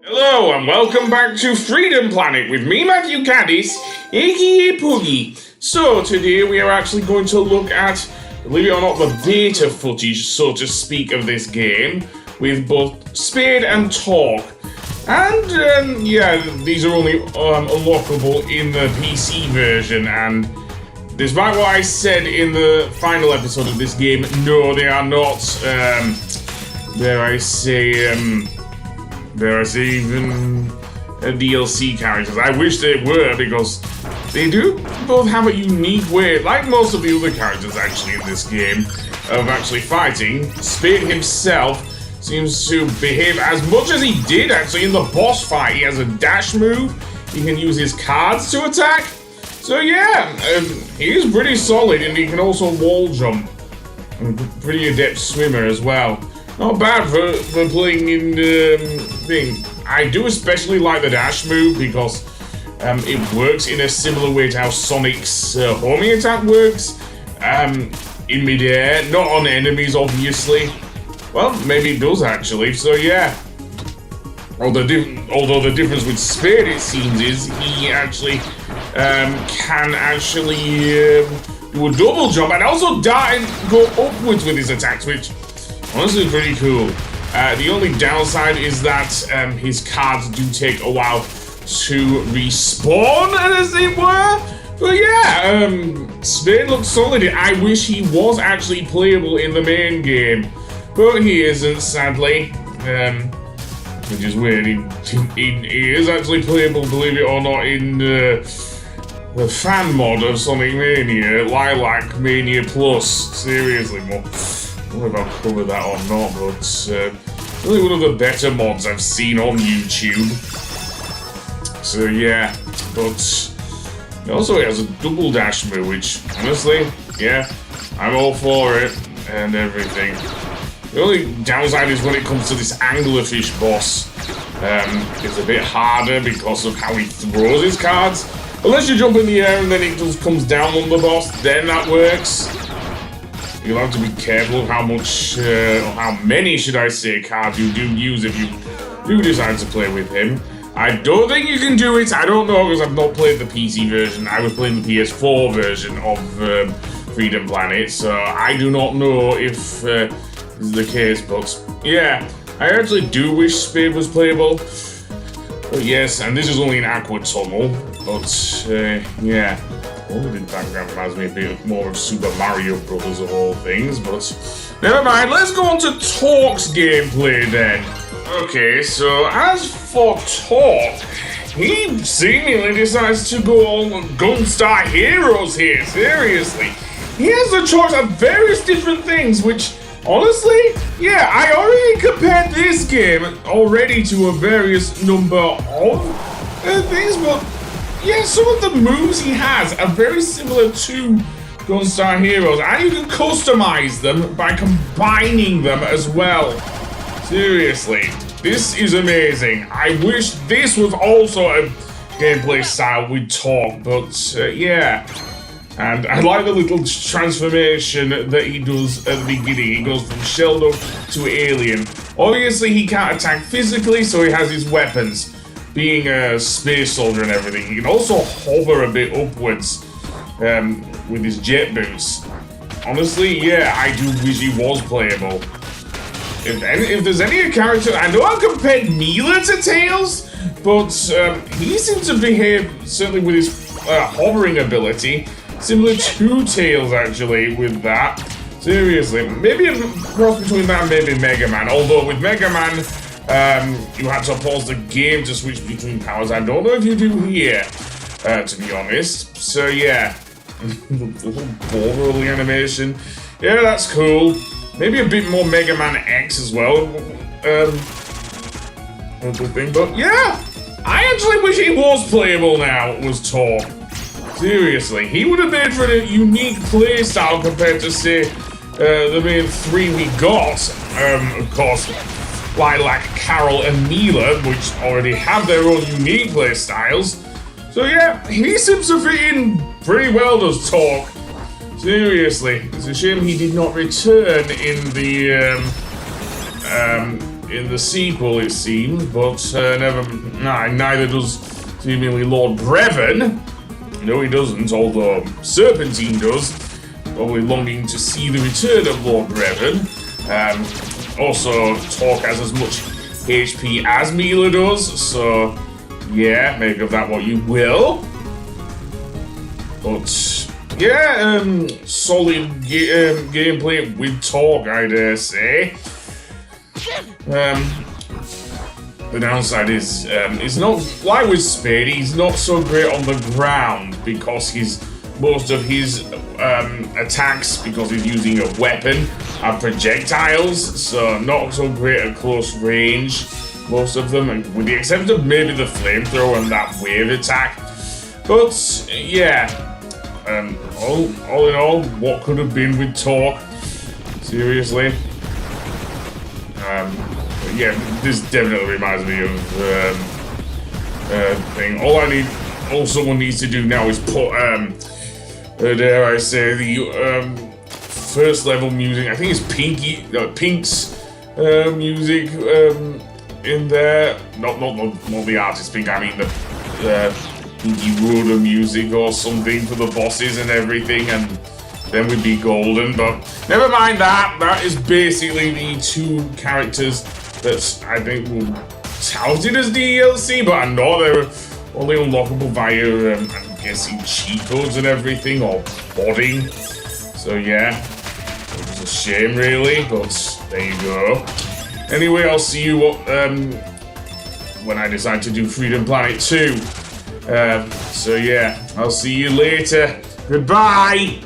Hello and welcome back to Freedom Planet with me, Matthew Caddis, aka Poogie. So today we are actually going to look at, believe it or not, the beta footage, so to speak, of this game with both Spade and Talk. And yeah, these are only unlockable in the PC version, and despite what I said in the final episode of this game, no, they are not, dare I say even DLC characters. I wish they were, because they do both have a unique way, like most of the other characters actually in this game, of actually fighting. Spade himself seems to behave as much as he did actually in the boss fight. He has a dash move, he can use his cards to attack. So yeah, he is pretty solid, and he can also wall jump. And pretty adept swimmer as well. Not bad for playing in thing. I do especially like the dash move because it works in a similar way to how Sonic's homing attack works. In midair, not on enemies obviously. Well, maybe it does actually, so yeah. Although the difference with Spade, it seems, is he actually can actually do a double jump and also dart and go upwards with his attacks, which honestly is pretty cool. The only downside is that his cards do take a while to respawn, as it were. But yeah, Spade looks solid. I wish he was actually playable in the main game, but he isn't, sadly. Which is weird. He is actually playable, believe it or not, in the fan mod of Sonic Mania, Lilac Mania Plus. Seriously, more. I don't know if I'll cover that or not, but really one of the better mods I've seen on YouTube. So yeah, but also it has a double dash move, which honestly, yeah, I'm all for it and everything. The only downside is when it comes to this anglerfish boss. It's a bit harder because of how he throws his cards. Unless you jump in the air and then it just comes down on the boss, then that works. You'll have to be careful of how much, or how many, should I say, cards you do use if you do decide to play with him. I don't think you can do it. I don't know, because I've not played the PC version. I was playing the PS4 version of Freedom Planet, so I do not know if this is the case, but yeah, I actually do wish Spade was playable. But yes, and this is only an aqua tunnel, but yeah. Oh, in fact, that reminds me a bit more of Super Mario Brothers of all things, but never mind. Let's go on to Talk's gameplay then. Okay, so as for Talk, he seemingly decides to go all Gunstar Heroes here, seriously. He has the choice of various different things, which, honestly, yeah, I already compared this game already to a various number of things, but yeah, some of the moves he has are very similar to Gunstar Heroes, and you can customize them by combining them as well. Seriously, this is amazing. I wish this was also a gameplay style with Talk, but yeah. And I like the little transformation that he does at the beginning. He goes from Sheldon to Alien. Obviously, he can't attack physically, so he has his weapons. Being a space soldier and everything, he can also hover a bit upwards with his jet boots. Honestly, yeah, I do wish he was playable. If there's any character, I know I've compared Mila to Tails, but he seems to behave, certainly with his hovering ability, similar to Tails actually with that. Seriously, maybe a cross between that and maybe Mega Man, although with Mega Man, you had to pause the game to switch between powers. I don't know if you do here, to be honest. So yeah, the little ball rolling animation. Yeah, that's cool. Maybe a bit more Mega Man X as well. But yeah, I actually wish he was playable now, was Talk. Seriously, he would have made for a unique playstyle compared to, say, the main three we got. Of course, Lilac, Carol, and Mila, which already have their own unique playstyles. So yeah, he seems to fit in pretty well, does Talk. Seriously, it's a shame he did not return in the in the sequel, it seems, but neither does seemingly Lord Brevin. No, he doesn't, although Serpentine does, probably longing to see the return of Lord Brevin. Also, Torque has as much HP as Mila does, so yeah, make of that what you will. But yeah, solid gameplay with Torque, I dare say. The downside is, it's not like with Spade, he's not so great on the ground because most of his attacks, because he's using a weapon, are projectiles, so not so great at close range, most of them, with the exception of maybe the flamethrower and that wave attack. But yeah, all in all, what could have been with Torque? Seriously. Yeah, this definitely reminds me of thing. All someone needs to do now is put dare I say, the first level music. I think it's Pink's music in there. Not the artist Pink. I mean the Pinky Rhoda music or something for the bosses and everything, and then we'd be golden. But never mind that. That is basically the two characters that I think will touted as DLC, but I know they're only unlockable via, I'm guessing, cheat codes and everything, or modding. So yeah, it was a shame really, but there you go. Anyway, I'll see you when I decide to do Freedom Planet 2. So yeah, I'll see you later. Goodbye!